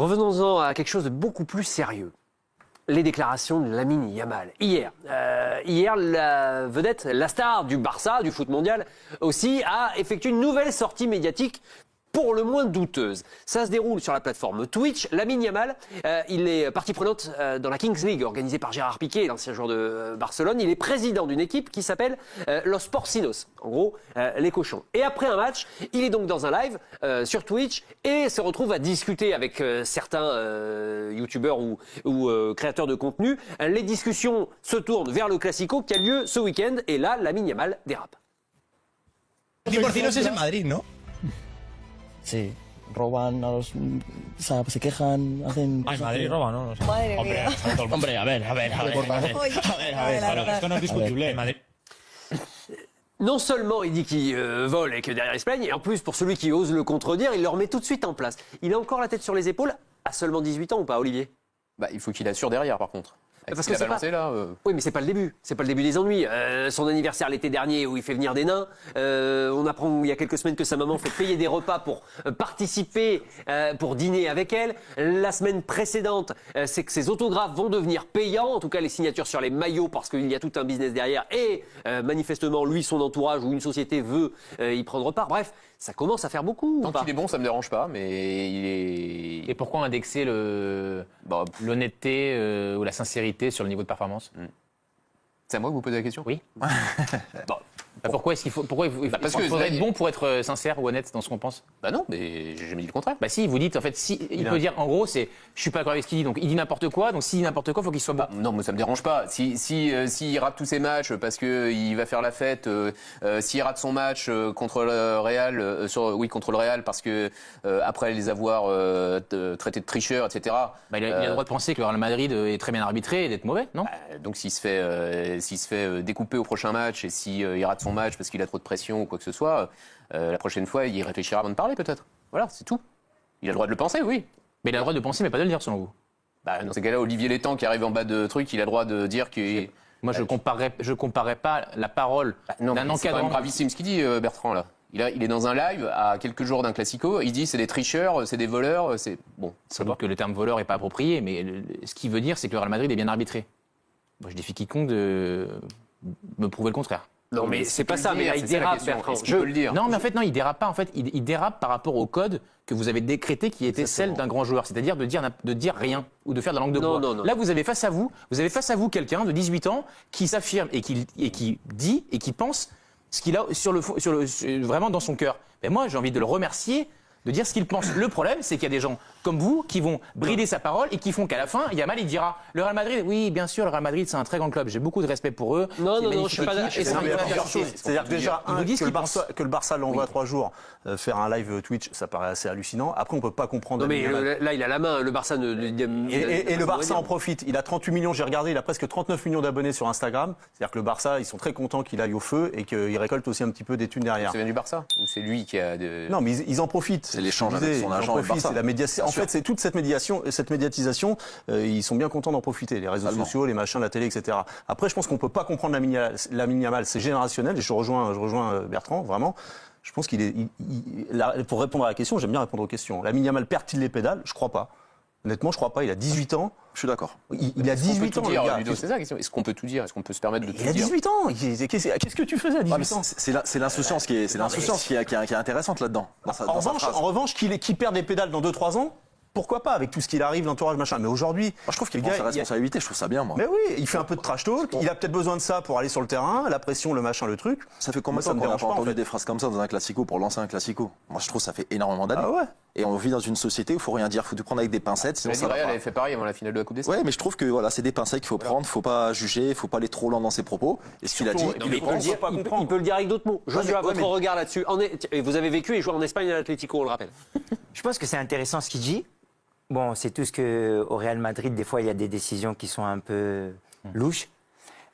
Revenons-en à quelque chose de beaucoup plus sérieux. Les déclarations de Lamine Yamal. Hier, la vedette, la star du Barça, du foot mondial aussi, a effectué une nouvelle sortie médiatique pour le moins douteuse. Ça se déroule sur la plateforme Twitch. Lamine Yamal, il est partie prenante dans la Kings League organisée par Gérard Piqué, l'ancien joueur de Barcelone. Il est président d'une équipe qui s'appelle Los Porcinos, en gros les cochons. Et après un match, il est donc dans un live sur Twitch et se retrouve à discuter avec certains youtubeurs ou créateurs de contenu. Les discussions se tournent vers le Classico qui a lieu ce week-end et là, Lamine Yamal dérape. Porcinos es en Madrid, ¿no? Sí, roban a los... O sea, se quejan, hacen... Ah, en Madrid roban, ¿no? No sé. Madre mía. Hombre, a ver. Esto no es discutible. En Madrid. Non seulement il dit qu'il vole et que derrière il se plaigne, et en plus pour celui qui ose le contredire, il le remet tout de suite en place. Il a encore la tête sur les épaules, à seulement 18 ans ou pas, Olivier? Bah, il faut qu'il assure derrière, par contre. Parce qu'il que a balancé, là, Oui, mais c'est pas le début. C'est pas le début des ennuis. Son anniversaire l'été dernier où il fait venir des nains. On apprend il y a quelques semaines que sa maman fait payer des repas pour participer, pour dîner avec elle. La semaine précédente, c'est que ses autographes vont devenir payants. En tout cas, les signatures sur les maillots parce qu'il y a tout un business derrière. Et manifestement, lui, son entourage ou une société veut y prendre part. Bref, ça commence à faire beaucoup. Tant qu'il est bon, ça me dérange pas, mais il est... Et pourquoi indexer l'honnêteté ou la sincérité sur le niveau de performance? C'est à moi que vous posez la question? Oui. Bon. Pourquoi est-ce qu'il faut, parce que faudrait être bon pour être sincère ou honnête dans ce qu'on pense? Bah non, mais j'ai jamais dit le contraire. Bah si, vous dites en fait, il peut dire en gros, je suis pas d'accord avec ce qu'il dit, donc il dit n'importe quoi, donc s'il dit n'importe quoi, il faut qu'il soit bon. Bah, non, mais ça me dérange pas. S'il rate tous ses matchs parce que il va faire la fête, s'il rate son match contre le Real, contre le Real parce que après les avoir traités de tricheurs, etc. Bah, il a le droit de penser que le Real Madrid est très bien arbitré et d'être mauvais, non? Donc s'il se fait découper au prochain match et s'il rate son match parce qu'il a trop de pression ou quoi que ce soit, la prochaine fois, il réfléchira avant de parler peut-être. Voilà, c'est tout. Il a le droit de le penser, oui. Mais il a le droit de penser, mais pas de le dire, selon vous. Bah, dans ces cas-là, Olivier Létang qui arrive en bas de truc, il a le droit de dire que... Moi, je comparais pas la parole d'un encadrant. C'est quand même gravissime ce qu'il dit, Bertrand, là. Il est dans un live à quelques jours d'un classico. Il dit c'est des tricheurs, c'est des voleurs. C'est bon. C'est donc que le terme voleur est pas approprié, mais ce qu'il veut dire, c'est que le Real Madrid est bien arbitré. Moi, je défie quiconque de me prouver le contraire. Non, mais c'est pas ça, mais là, il dérape, Bertrand. Je peux le dire. Non, mais en fait, non, il dérape pas. En fait, il dérape par rapport au code que vous avez décrété qui était celle d'un grand joueur. C'est-à-dire de dire rien ou de faire de la langue de bois. Non. Là, vous avez face à vous quelqu'un de 18 ans qui s'affirme et qui dit et qui pense ce qu'il a vraiment dans son cœur. Mais moi, j'ai envie de le remercier de dire ce qu'il pense. Le problème, c'est qu'il y a des gens comme vous qui vont brider sa parole et qui font qu'à la fin, Yamal, il dira le Real Madrid, oui, bien sûr, le Real Madrid, c'est un très grand club. J'ai beaucoup de respect pour eux. Non, je suis pas d'accord. C'est-à-dire que déjà, que le Barça l'envoie 3 jours faire un live Twitch, ça paraît assez hallucinant. Après, on peut pas comprendre. Non, mais là, il a la main. Le Barça ne. Et le Barça en profite. Il a 38 millions, j'ai regardé, il a presque 39 millions d'abonnés sur Instagram. C'est-à-dire que le Barça, ils sont très contents qu'il aille au feu et qu'il récolte aussi un petit peu des thunes derrière. C'est venu du Barça ou c'est lui qui a Non, mais ils en profitent. C'est l'échange avec son agent et le Barça. C'est la médiation. En fait, c'est toute cette médiatisation. Ils sont bien contents d'en profiter. Les réseaux sociaux, les machins, la télé, etc. Après, je pense qu'on peut pas comprendre Lamine Yamal. C'est générationnel. Et je rejoins Bertrand, vraiment. Je pense qu'il est. Pour répondre à la question, j'aime bien répondre aux questions. Lamine Yamal perd-il les pédales? Je crois pas. Honnêtement, je crois pas. Il a 18 ans. Je suis d'accord. Il a 18 ans, le gars. C'est ça la question. Est-ce qu'on peut tout dire? Est-ce qu'on peut se permettre de tout dire? Il a 18 ans. Qu'est-ce que tu faisais à 18 ans? C'est l'insouciance qui est intéressante là-dedans. En revanche, qu'il perde des pédales dans 2-3 ans, pourquoi pas, avec tout ce qu'il arrive, l'entourage, machin. Mais aujourd'hui, moi, je trouve qu'il prend sa responsabilité, je trouve ça bien, moi. Mais oui, il fait un peu de trash talk, il a peut-être besoin de ça pour aller sur le terrain, la pression, le machin, le truc. Ça fait combien de temps qu'on n'a pas entendu des phrases comme ça dans un classico pour lancer un classico? Moi, je trouve que ça fait énormément d'années. Ah ouais. Et on vit dans une société où il faut rien dire, il faut tout prendre avec des pincettes. Sinon, ça avait fait pareil avant la finale de la Coupe d'Espagne. Ouais, mais je trouve que voilà, c'est des pincettes qu'il faut prendre, faut pas juger, faut pas aller trop loin dans ses propos. Et ce qu'il a dit, il peut le dire avec d'autres mots. Joshua, votre regard là-dessus. Vous avez vécu et joué en Espagne à l'Atlético, on le rappelle. Je pense que c'est intéressant ce qu'il dit. Bon, c'est tout ce qu'au Real Madrid, des fois, il y a des décisions qui sont un peu louches.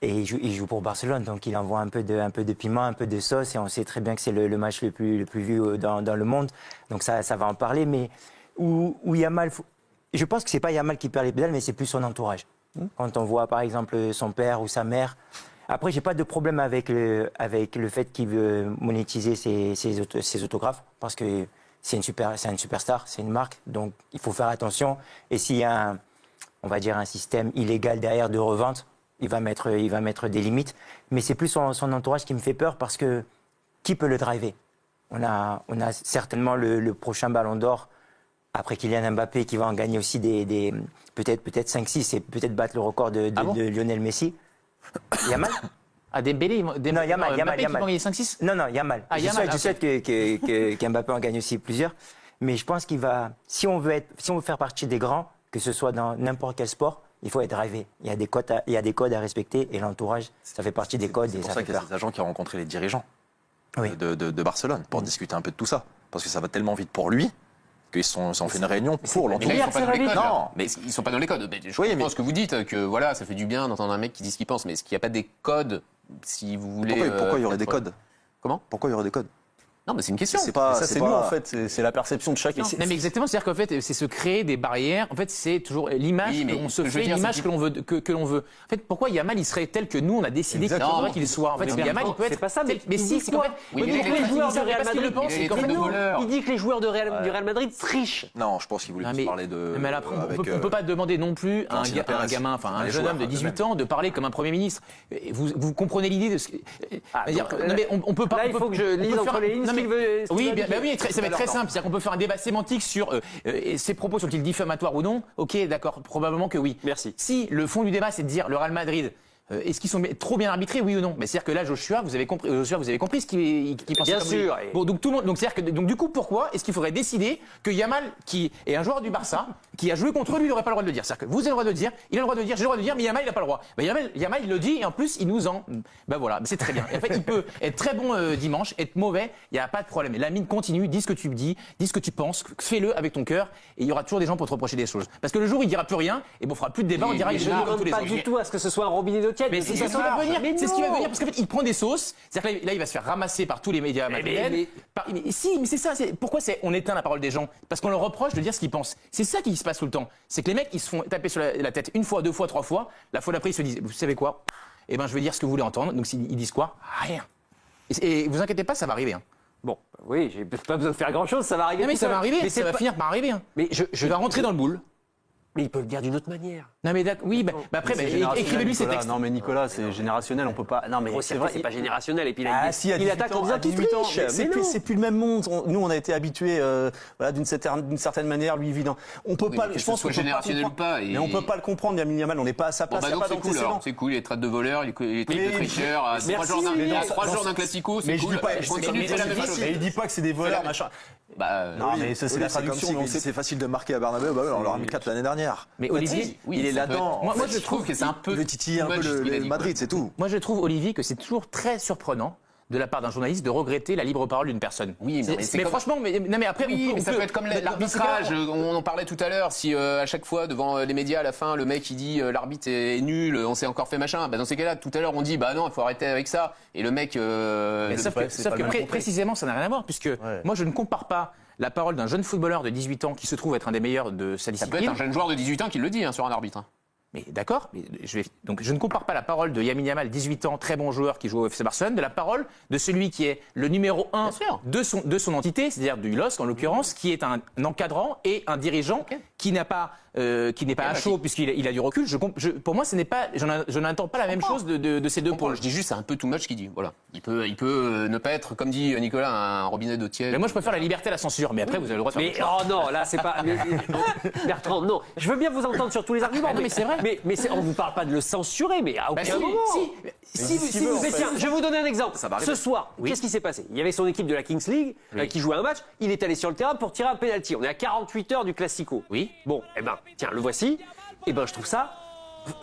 Et il joue pour Barcelone, donc il envoie un peu de piment, un peu de sauce. Et on sait très bien que c'est le match le plus vu dans le monde. Donc ça va en parler. Mais où Yamal... Je pense que c'est pas Yamal qui perd les pédales, mais c'est plus son entourage. Quand on voit, par exemple, son père ou sa mère... Après, j'ai pas de problème avec le fait qu'il veut monétiser ses autographes. Parce que c'est une superstar, c'est une marque, donc il faut faire attention. Et s'il y a on va dire un système illégal derrière de revente, il va mettre des limites. Mais c'est plus son entourage qui me fait peur parce que qui peut le driver? On a certainement le prochain Ballon d'Or après Kylian Mbappé qui va en gagner aussi peut-être 5-6 et peut-être battre le record de Lionel Messi. Yamal. Ah, Dembélé, Non, Yamal. Mbappé qui va en gagner 5-6. Non, Yamal. Ah, Yamal, Je souhaite qu'Mbappé en gagne aussi plusieurs. Mais je pense qu'il va, si on veut faire partie des grands, que ce soit dans n'importe quel sport, il faut être drivé. Il y a des codes à respecter et l'entourage, ça fait partie des codes. C'est et pour ça ça fait qu'il y a peur. des agents qui ont rencontré les dirigeants Oui. de Barcelone pour discuter un peu de tout ça. Parce que ça va tellement vite pour lui qu'ils ont fait une réunion pour Mais là, ils sont pas dans les codes. Non, là. mais Ils sont pas dans les codes. Mais je Oui, comprends mais- ce que vous dites, que voilà, ça fait du bien d'entendre un mec qui dit ce qu'il pense, mais est-ce qu'il n'y a pas des codes, si vous voulez... pourquoi il y aurait des être- codes Comment? Pourquoi il y aurait des codes? Non, mais c'est une question. C'est pas. Ça, c'est nous, en fait. C'est la perception de chacun. Non, mais exactement, c'est-à-dire qu'en fait, c'est se créer des barrières. En fait, c'est toujours l'image Oui, mais qu'on ce se que je veux fait, dire, l'image c'est que l'on veut, que l'on veut. En fait, pourquoi Yamal, il serait tel que nous, on a décidé qu'il Exactement. faudrait qu'il soit. En fait, Mais Yamal, il peut être. c'est pas ça, mais mais il si, dit c'est qu'en quoi fait. Oui, Il mais dit que les joueurs du Real parce qu'il le Madrid, pense, il est c'est qu'en très fait, de nous, voleur. il dit que les joueurs du Real Madrid trichent. Non, je pense qu'il voulait Non, plus mais- parler de. mais là, après, avec, on peut pas demander non plus à Florentino un Pérez. gamin, enfin Les un jeune joueurs homme de 18 eux-mêmes. ans, de parler comme un Premier ministre. Et vous comprenez l'idée de ce que. donc, Non, mais on peut pas. là, il faut que je lise entre les lignes ce qu'il veut- ce qu'il Oui, va dire. oui, ça va être très simple. C'est-à-dire qu'on peut faire un débat sémantique sur ces propos sont-ils diffamatoires ou non. Ok, d'accord, probablement que oui. Merci. Si le fond du débat, c'est de dire le Real Madrid. Est-ce qu'ils sont trop bien arbitrés, oui ou non? Mais c'est-à-dire que là, Joshua, vous avez compris ce qu'il pensait. Bien comme sûr. lui. Bon, donc tout le monde. Donc c'est-à-dire que donc du coup, pourquoi est-ce qu'il faudrait décider que Yamal, qui est un joueur du Barça, qui a joué contre lui, il n'aurait pas le droit de le dire? C'est-à-dire que vous avez le droit de le dire, il a le droit de le dire, j'ai le droit de le dire, mais Yamal, il n'a pas le droit. Ben, Yamal, il le dit et en plus, il nous en. Ben voilà, c'est très bien. Et en fait, il peut être très bon dimanche, être mauvais, il n'y a pas de problème. Et la mine continue, dis ce que tu dis ce que tu penses, fais-le avec ton cœur, et il y aura toujours des gens pour te reprocher des choses. Parce que le jour où il dira plus rien, et bon, on fera plus de débat, on dira mais il Je est ne comme tous demande les pas autres. du tout à ce que ce soit un robinet d'eau tiède. Mais c'est ce qui va venir. Mais C'est ce qui va non. venir parce qu'en fait, il prend des sauces. C'est-à-dire que là, il va se faire ramasser par tous les médias madrilènes. Mais c'est ça. Pourquoi on éteint la parole des gens? Parce qu'on leur reproche de dire ce qu'ils pensent. C'est ça qui se passe tout le temps. C'est que les mecs, ils se font taper sur la tête une fois, deux fois, trois fois. La fois d'après, ils se disent, vous savez quoi? Eh ben, je vais dire ce que vous voulez entendre. Donc, ils disent quoi? Rien. Et vous inquiétez pas, ça va arriver. Hein. Bon, oui, j'ai pas besoin de faire grand-chose, ça va arriver. Non, mais tout ça seul. va arriver. Mais Ça va finir par arriver. Hein. Mais Je vais rentrer dans le boule. Mais il peut le dire d'une autre manière. Non, mais oui, après, C'est générationnel, écrivez-lui ces Nicolas. textes. Non, mais Nicolas, c'est générationnel, on peut pas. Non, mais C'est vrai, c'est pas générationnel. Et puis Ah si, à il 18 attaque en ans, disant à qu'il 18 ans, triche. mais c'est Mais plus, non. c'est plus le même monde. Nous, on a été habitués, voilà, d'une certaine manière, lui évident. On peut Oui, pas. mais que Je ce pense soit qu'on peut pas générationnel ou comprendre. pas, et- Mais on peut pas le comprendre, Yamin Yamal. On n'est pas à sa Bon, place. bah il y a donc pas c'est cool, d'antécédent. alors. C'est cool, il traite de voleur, il traite de tricheur, à Merci, 3 jours mais d'un classico, c'est Mais je cool. dis pas. Je continue de faire la même chose. Mais il dit pas que c'est des voleurs, machin. Bah, Non, mais ça, c'est la comme traduction. si mais on sait- c'est facile de marquer à Bernabeu, bah ouais, on leur a mis 4 l'année dernière. Mais Olivier, oui, il est ça peut là-dedans. être- Moi, Moi, je je trouve que c'est un peu. Il veut titiller un too peu much, ce qu'il a le dit, Madrid, quoi. c'est tout. moi, je trouve, Olivier, que c'est toujours très surprenant de la part d'un journaliste de regretter la libre parole d'une personne. Oui, mais c'est comme- franchement, non, mais après, Oui, mais ça peut être comme l'arbitrage. l'arbitrage. On en parlait tout à l'heure. Si à chaque fois, devant les médias, à la fin, le mec il dit l'arbitre est nul, on s'est encore fait machin. Bah, dans ces cas-là, tout à l'heure, on dit bah non, il faut arrêter avec ça. Et le mec. Sauf que, c'est sauf pas que le même précisément, ça n'a rien à voir, puisque moi, je ne compare pas la parole d'un jeune footballeur de 18 ans qui se trouve être un des meilleurs de sa Ça peut être discipline. un jeune joueur de 18 ans qui le dit sur un arbitre. Mais d'accord, donc je ne compare pas la parole de Lamine Yamal, 18 ans, très bon joueur qui joue au FC Barcelone, de la parole de celui qui est le numéro 1 Bien sûr. de son entité, c'est-à-dire du LOSC en l'occurrence, qui est un encadrant et un dirigeant qui n'est pas à chaud puisqu'il a du recul. Pour moi, je n'entends pas la même chose de ces deux Pour pôles. je dis juste, c'est un peu too much ce qu'il dit. Voilà. Il peut ne pas être, comme dit Nicolas, un robinet d'eau tiède. Mais moi, je préfère la liberté à la censure. Mais après, vous avez le droit de faire. Mais oh non, là c'est pas. Bertrand, non. Je veux bien vous entendre sur tous les arguments. non, mais c'est vrai. Mais on vous parle pas de le censurer, mais à aucun moment. Si vous étiez, je vais vous donner un exemple. Ce soir, qu'est-ce qui s'est passé? Il y avait son équipe de la Kings League qui jouait un match. Il est allé sur le terrain pour tirer un penalty. On est à 48 heures du Classico. Oui. Bon, eh ben, tiens, le voici. Eh ben, je trouve ça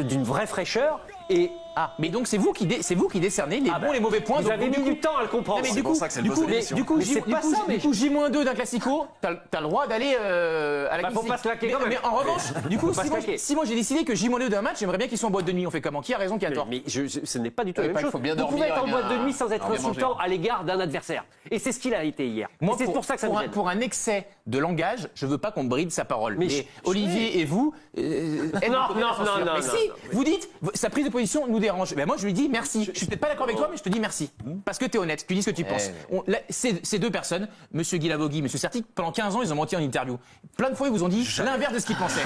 d'une vraie fraîcheur. Et Mais donc c'est vous qui décernez les bons et les mauvais points. vous Donc, avez du mis coup- du temps à le comprendre. Non, mais C'est pour ça que c'est le boss de l'émission. du coup, Mais c'est pas ça, mais J-2 d'un classico, t'as le droit d'aller à la Bah, faut Kings pas League. se claquer quand même. Mais en revanche, du coup, Faut pas se claquer. si moi j'ai décidé que J-2 d'un match, j'aimerais bien qu'ils soient en boîte de nuit. On fait comment? Qui a raison, qui a tort? Mais ce n'est pas du tout la Oui, même il chose. faut bien Vous dormir pouvez être en et boîte de bien- nuit sans être bien manger. insultant à l'égard d'un adversaire. Et c'est ce qu'il a été hier. Moi, Et c'est pour ça que ça me gêne. pour un excès de langage, je veux pas qu'on bride sa parole. Mais Mais Olivier et vous, êtes Non, du côté de la non, censure. non, Mais non, si, non, vous dites, sa prise de position nous dérange. Ben moi, je lui dis merci. Je suis peut-être pas d'accord avec toi, mais je te dis merci. Parce que tu es honnête, tu dis ce que tu penses. Ces deux personnes, M. Guilavogui, M. Certic, pendant 15 ans, ils ont menti en interview. Plein de fois, ils vous ont dit l'inverse de ce qu'ils pensaient.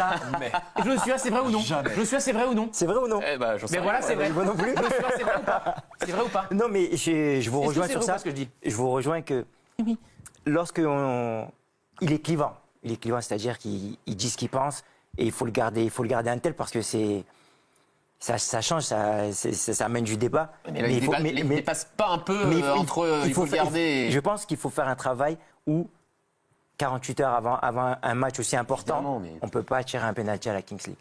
Et je me suis dit, c'est vrai ou non? Je me suis dit, c'est vrai ou non? C'est vrai ou non? Mais voilà, c'est vrai. Moi non plus. Je me suis dit, c'est vrai ou pas? C'est vrai ou pas? Non, mais je vous rejoins sur ça. Ce que je dis. Je vous rejoins que il est clivant. Il est clivant, c'est-à-dire qu'il dit ce qu'il pense et il faut le garder un tel parce que ça change, ça amène du débat. Mais là, il dépasse pas un peu entre il faut garder. Je pense qu'il faut faire un travail où 48 heures avant un match aussi important, on ne peut pas tirer un penalty à la Kings League.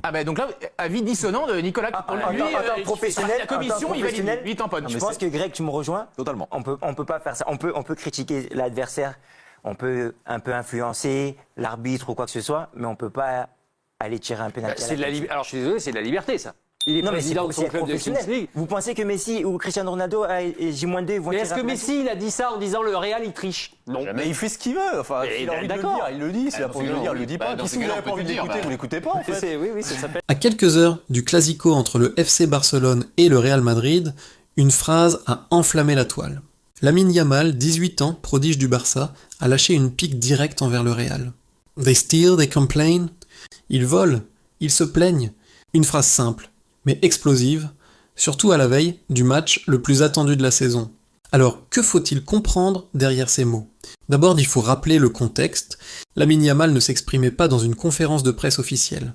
Ah ben donc là, avis dissonant de Nicolas. Professionnel, la commission, il valide, lui tamponne. Je pense que Greg, tu me rejoins. Totalement. On peut pas faire ça. On peut critiquer l'adversaire, on peut un peu influencer l'arbitre ou quoi que ce soit, mais on peut pas aller tirer un penalty. Alors je suis désolé, c'est de la liberté ça. Il est président de son club de Kings League. Vous pensez que Messi ou Cristiano Ronaldo et J-2 vont tirer est-ce que Messi il a dit ça en disant le Real il triche? Non. Mais il fait ce qu'il veut. Enfin, s'il a envie de le dire, il le dit. S'il a pas envie de le dire, il le dit pas. Si vous n'avez pas envie de l'écouter, vous l'écoutez pas en fait. Oui, ça s'appelle. À quelques heures du Classico entre le FC Barcelone et le Real Madrid, une phrase a enflammé la toile. Lamine Yamal, 18 ans, prodige du Barça, a lâché une pique directe envers le Real. They steal, they complain. Ils volent, ils se plaignent. Une phrase simple, mais explosive, surtout à la veille du match le plus attendu de la saison. Alors, que faut-il comprendre derrière ces mots? D'abord, il faut rappeler le contexte. Lamine Yamal ne s'exprimait pas dans une conférence de presse officielle,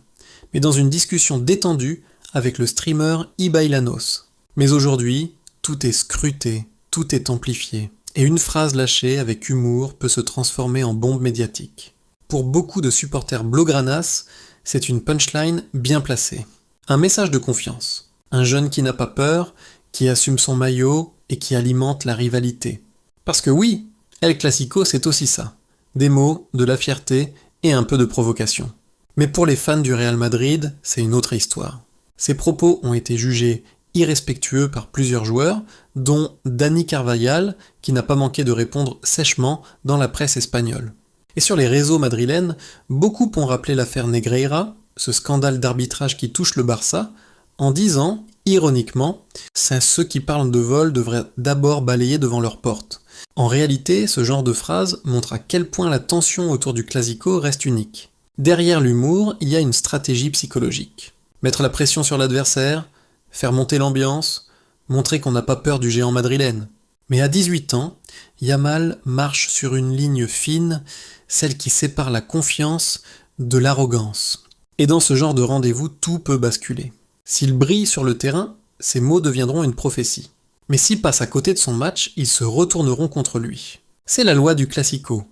mais dans une discussion détendue avec le streamer Ibailanos. Mais aujourd'hui, tout est scruté, tout est amplifié, et une phrase lâchée avec humour peut se transformer en bombe médiatique. Pour beaucoup de supporters blaugranas, c'est une punchline bien placée. Un message de confiance. Un jeune qui n'a pas peur, qui assume son maillot et qui alimente la rivalité. Parce que oui, El Clasico c'est aussi ça. Des mots, de la fierté et un peu de provocation. Mais pour les fans du Real Madrid, c'est une autre histoire. Ces propos ont été jugés irrespectueux par plusieurs joueurs, dont Dani Carvajal, qui n'a pas manqué de répondre sèchement dans la presse espagnole. Et sur les réseaux madrilènes, beaucoup ont rappelé l'affaire Negreira, ce scandale d'arbitrage qui touche le Barça, en disant, ironiquement, ceux qui parlent de vol devraient d'abord balayer devant leur porte. En réalité, ce genre de phrase montre à quel point la tension autour du Clasico reste unique. Derrière l'humour, il y a une stratégie psychologique. Mettre la pression sur l'adversaire, faire monter l'ambiance, montrer qu'on n'a pas peur du géant madrilène. Mais à 18 ans, Yamal marche sur une ligne fine, celle qui sépare la confiance de l'arrogance. Et dans ce genre de rendez-vous, tout peut basculer. S'il brille sur le terrain, ses mots deviendront une prophétie. Mais s'il passe à côté de son match, ils se retourneront contre lui. C'est la loi du Classico.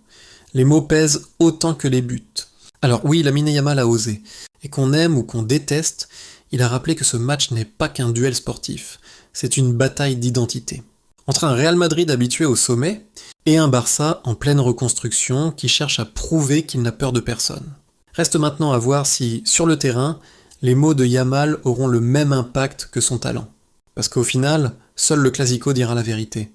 Les mots pèsent autant que les buts. Alors oui, Lamine Yamal a osé. Et qu'on aime ou qu'on déteste, il a rappelé que ce match n'est pas qu'un duel sportif. C'est une bataille d'identité. Entre un Real Madrid habitué au sommet et un Barça en pleine reconstruction qui cherche à prouver qu'il n'a peur de personne. Reste maintenant à voir si, sur le terrain, les mots de Yamal auront le même impact que son talent. Parce qu'au final, seul le Clasico dira la vérité.